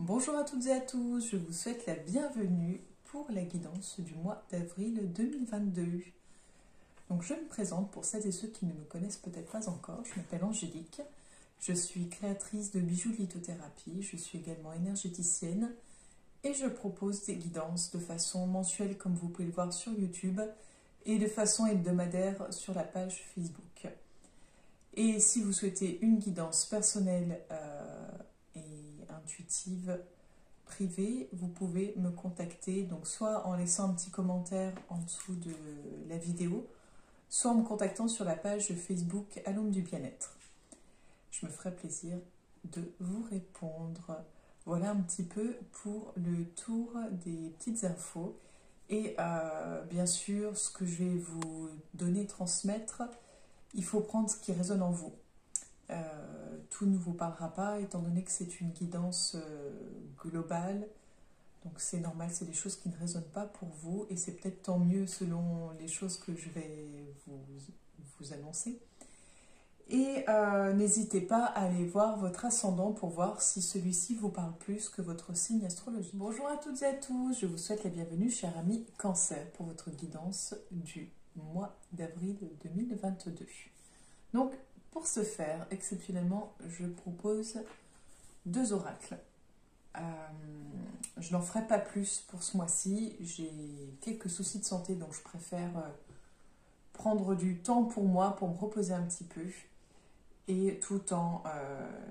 Bonjour à toutes et à tous, je vous souhaite la bienvenue pour la guidance du mois d'avril 2022. Donc je me présente pour celles et ceux qui ne me connaissent peut-être pas encore, je m'appelle Angélique, je suis créatrice de bijoux de lithothérapie, je suis également énergéticienne et je propose des guidances de façon mensuelle comme vous pouvez le voir sur YouTube et de façon hebdomadaire sur la page Facebook. Et si vous souhaitez une guidance personnelle et intuitive privée, vous pouvez me contacter, donc soit en laissant un petit commentaire en dessous de la vidéo, soit en me contactant sur la page Facebook à l'ombre du bien-être. Je me ferai plaisir de vous répondre. Voilà un petit peu pour le tour des petites infos. Et bien sûr, ce que je vais vous donner, transmettre, il faut prendre ce qui résonne en vous. Tout ne vous parlera pas, étant donné que c'est une guidance globale. Donc c'est normal, c'est des choses qui ne résonnent pas pour vous. Et c'est peut-être tant mieux selon les choses que je vais vous annoncer. Et n'hésitez pas à aller voir votre ascendant pour voir si celui-ci vous parle plus que votre signe astrologique. Bonjour à toutes et à tous, je vous souhaite la bienvenue, cher ami Cancer, pour votre guidance du mois d'avril 2022. Donc, pour ce faire, exceptionnellement, je propose 2 oracles. Je n'en ferai pas plus pour ce mois-ci. J'ai quelques soucis de santé, donc je préfère prendre du temps pour moi, pour me reposer un petit peu, et tout en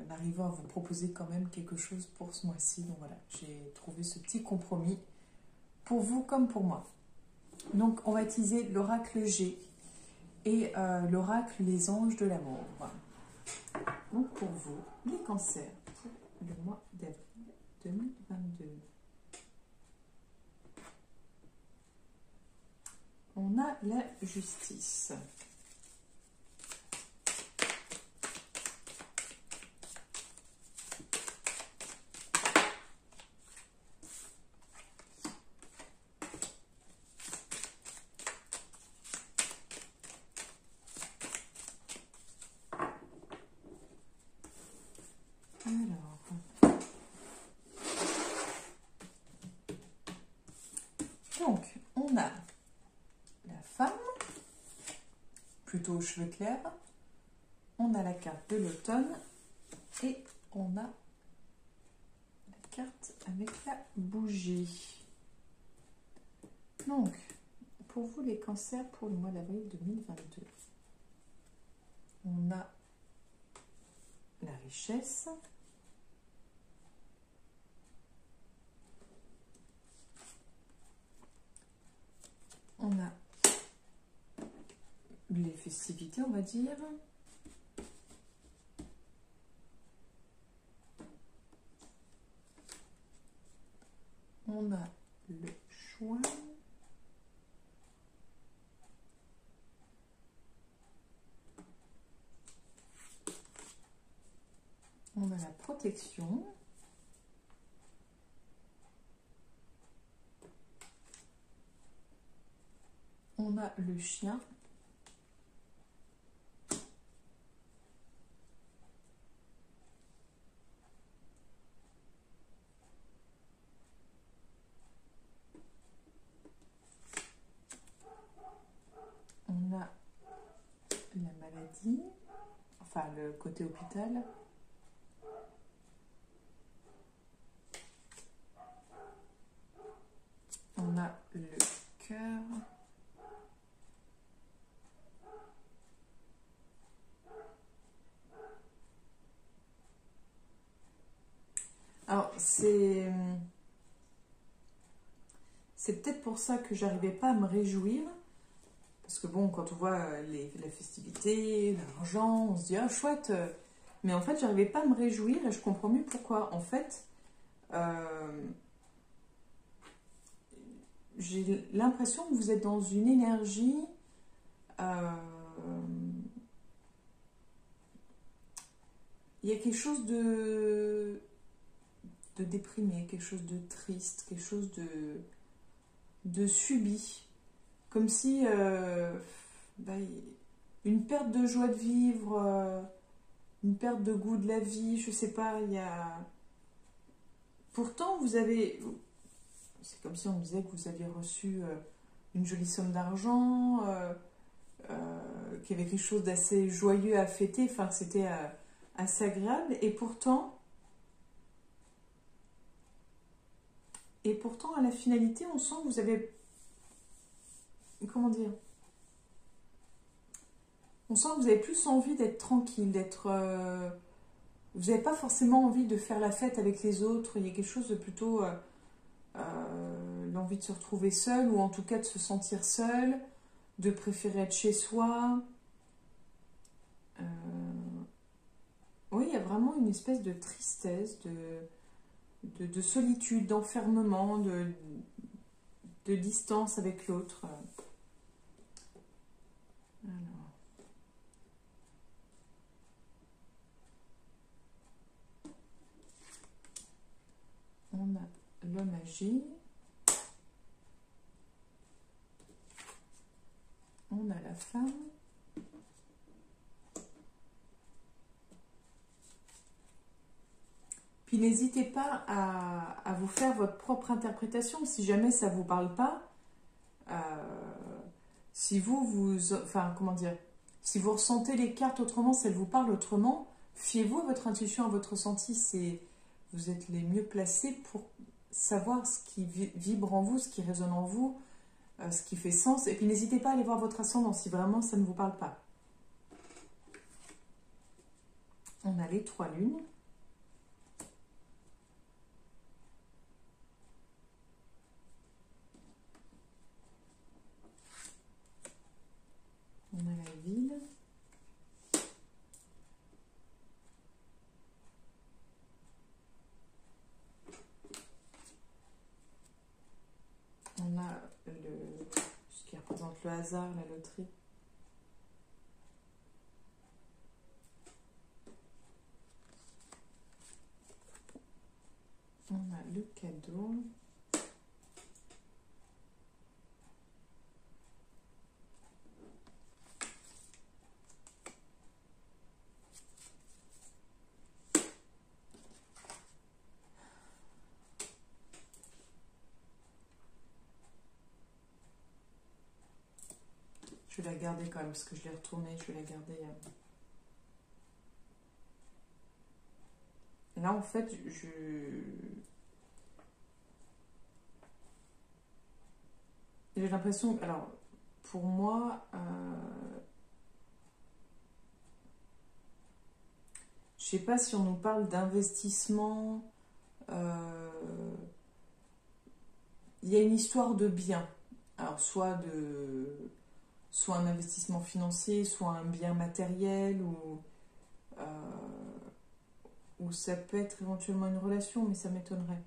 arrivant à vous proposer quand même quelque chose pour ce mois-ci. Donc voilà, j'ai trouvé ce petit compromis pour vous comme pour moi. Donc, on va utiliser l'oracle G et l'oracle Les Anges de l'amour. Donc pour vous, les cancers, le mois d'avril 2022. On a la justice. Donc, on a la femme, plutôt aux cheveux clairs, on a la carte de l'automne et on a la carte avec la bougie. Donc, pour vous les cancers pour le mois d'avril 2022, on a la richesse, on a les festivités, on va dire. On a le choix. On a la protection. On a le chien. On a la maladie, enfin le côté hôpital. On a le cœur. Alors, c'est peut-être pour ça que j'arrivais pas à me réjouir. Parce que bon, quand on voit la festivité, l'argent, on se dit « Ah, chouette !» Mais en fait, j'arrivais pas à me réjouir et je comprends mieux pourquoi. En fait, j'ai l'impression que vous êtes dans une énergie il y a quelque chose de déprimé, quelque chose de triste, quelque chose de subi. Comme si une perte de joie de vivre, une perte de goût de la vie, je sais pas, il y a Pourtant, vous avez... C'est comme si on disait que vous aviez reçu une jolie somme d'argent, qu'il y avait quelque chose d'assez joyeux à fêter, enfin, que c'était assez agréable. Et pourtant, à la finalité, on sent que vous avez... Comment dire? On sent que vous avez plus envie d'être tranquille, d'être... vous n'avez pas forcément envie de faire la fête avec les autres. Il y a quelque chose de plutôt... l'envie de se retrouver seul, ou en tout cas de se sentir seul, de préférer être chez soi. Oui, il y a vraiment une espèce de tristesse, de solitude, d'enfermement, de distance avec l'autre. Alors. On a l'homme âgé. On a la femme. Puis n'hésitez pas à vous faire votre propre interprétation. Si jamais ça ne vous parle pas, si enfin, comment dire, si vous ressentez les cartes autrement, si elles vous parlent autrement, fiez-vous à votre intuition, à votre ressenti. Vous êtes les mieux placés pour savoir ce qui vibre en vous, ce qui résonne en vous, ce qui fait sens. Et puis n'hésitez pas à aller voir votre ascendant si vraiment ça ne vous parle pas. On a les 3 lunes. On a la ville. On a ce qui représente le hasard, la loterie. On a le cadeau. Je vais la garder quand même, parce que je l'ai retournée, je vais la garder. Là, en fait, j'ai l'impression... Alors, pour moi, je sais pas si on nous parle d'investissement. Il y a une histoire de bien. Alors, soit un investissement financier, soit un bien matériel, ou ça peut être éventuellement une relation, mais ça m'étonnerait.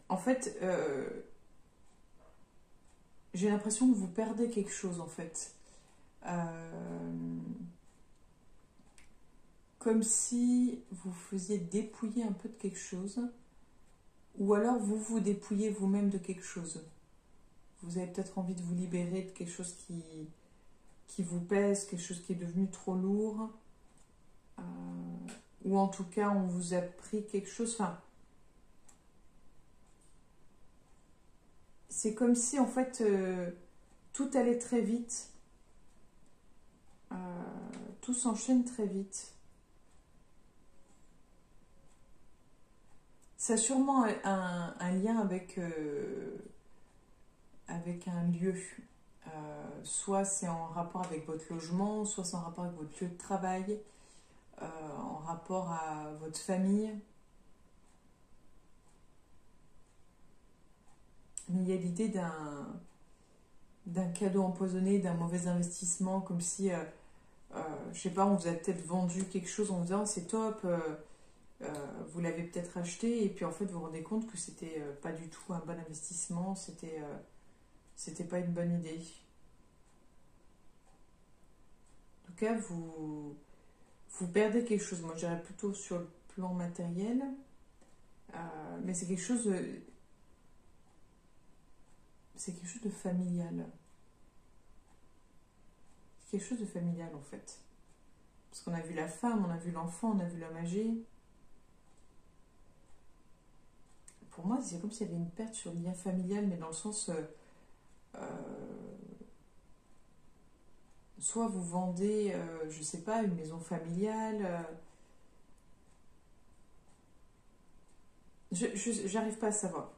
En fait, j'ai l'impression que vous perdez quelque chose, en fait. Comme si vous faisiez dépouiller un peu de quelque chose, ou alors vous vous dépouillez vous-même de quelque chose. Vous avez peut-être envie de vous libérer de quelque chose qui vous pèse, quelque chose qui est devenu trop lourd, ou en tout cas on vous a pris quelque chose. Enfin, c'est comme si en fait tout allait très vite, tout s'enchaîne très vite. Ça a sûrement un lien avec un lieu. Soit c'est en rapport avec votre logement, soit c'est en rapport avec votre lieu de travail, en rapport à votre famille. Mais il y a l'idée d'un cadeau empoisonné, d'un mauvais investissement, comme si, je sais pas, on vous a peut-être vendu quelque chose en vous disant c'est top, vous l'avez peut-être acheté, et puis en fait vous vous rendez compte que c'était pas du tout un bon investissement, c'était pas une bonne idée. En tout cas, vous perdez quelque chose. Moi, je dirais plutôt sur le plan matériel, mais c'est quelque chose de familial. C'est quelque chose de familial en fait. Parce qu'on a vu la femme, on a vu l'enfant, on a vu l'homme âgé. pour moi, c'est comme s'il y avait une perte sur le lien familial, mais dans le sens... soit vous vendez, je sais pas, une maison familiale. J'arrive pas à savoir.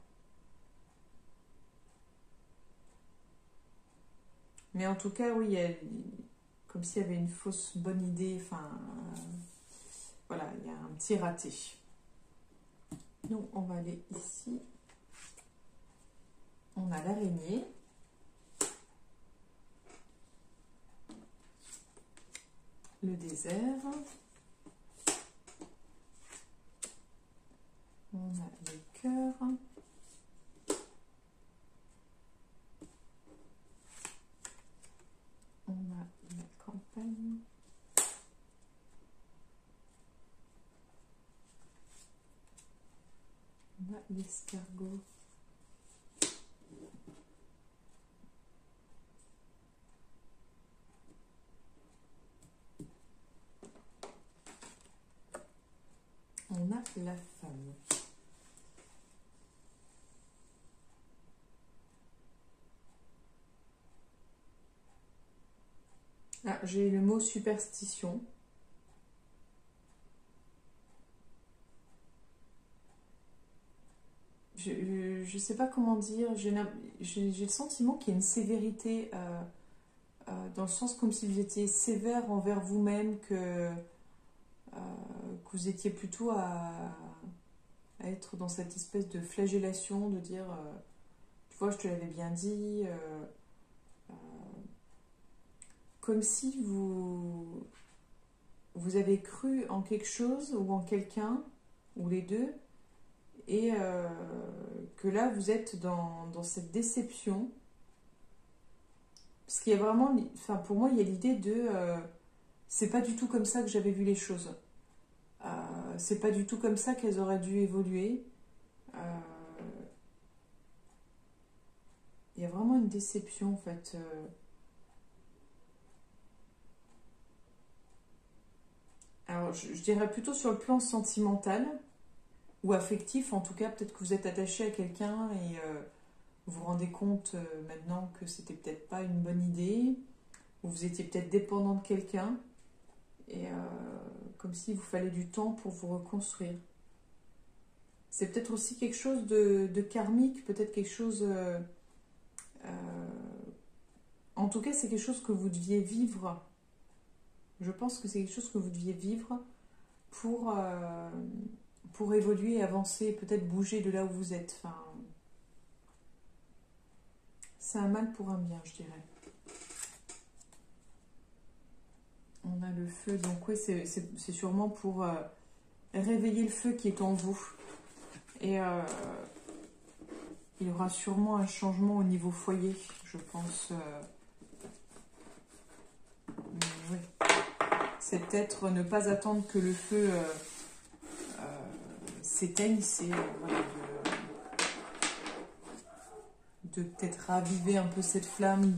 Mais en tout cas, oui, comme s'il y avait une fausse bonne idée. Enfin, voilà, il y a un petit raté. Donc, on va aller ici. On a l'araignée. Le désert. On a le cœur. On a la campagne. On a l'escargot. On a la femme. Ah, j'ai le mot superstition. Je ne sais pas comment dire. J'ai le sentiment qu'il y a une sévérité dans le sens comme si vous étiez sévère envers vous-même, que vous étiez plutôt à être dans cette espèce de flagellation, de dire, tu vois, je te l'avais bien dit, comme si vous avez cru en quelque chose ou en quelqu'un, ou les deux, et que là, vous êtes dans cette déception. Parce qu'il y a vraiment, enfin pour moi, il y a l'idée de, c'est pas du tout comme ça que j'avais vu les choses. C'est pas du tout comme ça qu'elles auraient dû évoluer. Il y a vraiment une déception en fait. Alors je dirais plutôt sur le plan sentimental ou affectif, en tout cas peut-être que vous êtes attaché à quelqu'un et vous vous rendez compte maintenant que c'était peut-être pas une bonne idée, ou vous étiez peut-être dépendant de quelqu'un et comme s'il vous fallait du temps pour vous reconstruire. C'est peut-être aussi quelque chose de karmique, peut-être quelque chose... en tout cas, c'est quelque chose que vous deviez vivre. Je pense que c'est quelque chose que vous deviez vivre pour évoluer et avancer, peut-être bouger de là où vous êtes. Enfin, c'est un mal pour un bien, je dirais. On a le feu, donc oui, c'est sûrement pour réveiller le feu qui est en vous. Et il y aura sûrement un changement au niveau foyer, je pense. Oui. C'est peut-être ne pas attendre que le feu s'éteigne, c'est voilà, de peut-être raviver un peu cette flamme,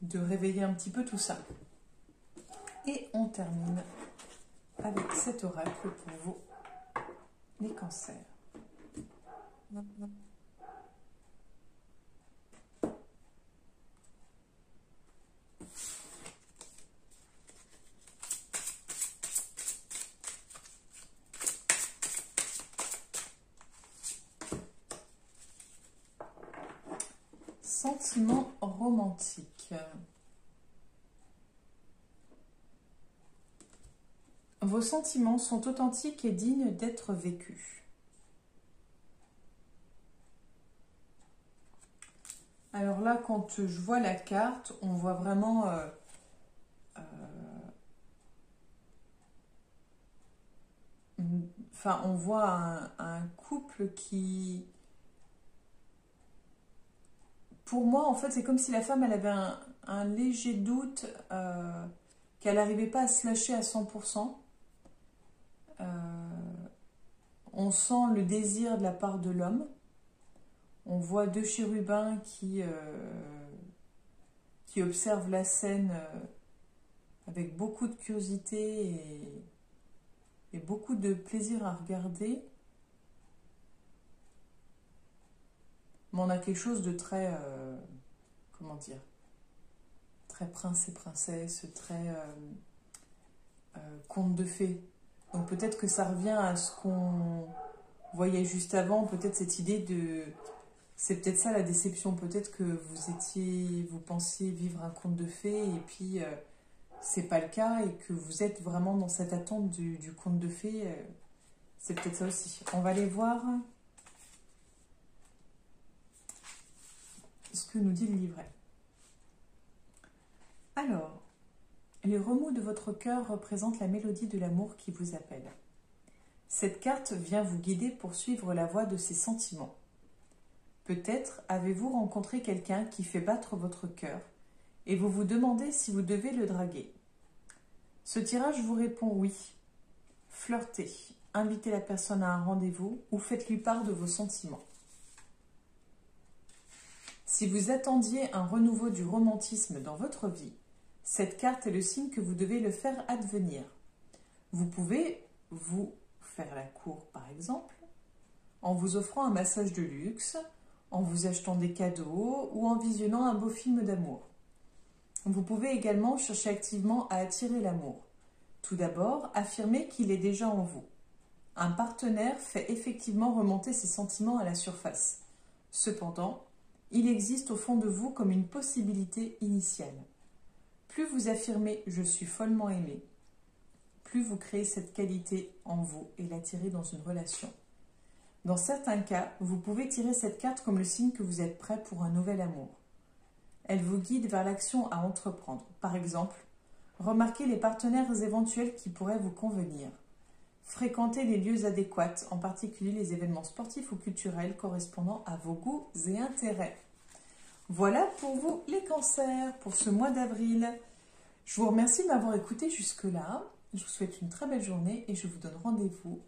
de réveiller un petit peu tout ça. Et on termine avec cet oracle pour vous, les cancers. Sentiments romantiques. Vos sentiments sont authentiques et dignes d'être vécus. Alors là, quand je vois la carte, on voit vraiment enfin, on voit un couple qui... Pour moi, en fait, c'est comme si la femme, elle avait un léger doute qu'elle n'arrivait pas à se lâcher à 100%. On sent le désir de la part de l'homme. On voit deux chérubins qui observent la scène avec beaucoup de curiosité et beaucoup de plaisir à regarder. mais on a quelque chose de très, comment dire, très prince et princesse, très conte de fées. Donc peut-être que ça revient à ce qu'on voyait juste avant, peut-être cette idée de... C'est peut-être ça la déception, peut-être que vous pensiez vivre un conte de fées et puis c'est pas le cas et que vous êtes vraiment dans cette attente du conte de fées. C'est peut-être ça aussi. On va aller voir ce que nous dit le livret. Alors, les remous de votre cœur représentent la mélodie de l'amour qui vous appelle. Cette carte vient vous guider pour suivre la voie de ces sentiments. Peut-être avez-vous rencontré quelqu'un qui fait battre votre cœur et vous vous demandez si vous devez le draguer. Ce tirage vous répond oui. Flirtez, invitez la personne à un rendez-vous ou faites-lui part de vos sentiments. Si vous attendiez un renouveau du romantisme dans votre vie, cette carte est le signe que vous devez le faire advenir. Vous pouvez vous faire la cour par exemple, en vous offrant un massage de luxe, en vous achetant des cadeaux ou en visionnant un beau film d'amour. Vous pouvez également chercher activement à attirer l'amour. Tout d'abord, affirmez qu'il est déjà en vous. Un partenaire fait effectivement remonter ses sentiments à la surface. Cependant, il existe au fond de vous comme une possibilité initiale. Plus vous affirmez « je suis follement aimé », plus vous créez cette qualité en vous et l'attirez dans une relation. Dans certains cas, vous pouvez tirer cette carte comme le signe que vous êtes prêt pour un nouvel amour. Elle vous guide vers l'action à entreprendre. Par exemple, remarquez les partenaires éventuels qui pourraient vous convenir. Fréquentez les lieux adéquats, en particulier les événements sportifs ou culturels correspondant à vos goûts et intérêts. Voilà pour vous les cancers pour ce mois d'avril. Je vous remercie de m'avoir écouté jusque-là. Je vous souhaite une très belle journée et je vous donne rendez-vous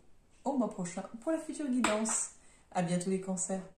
au mois prochain pour la future guidance. À bientôt les cancers.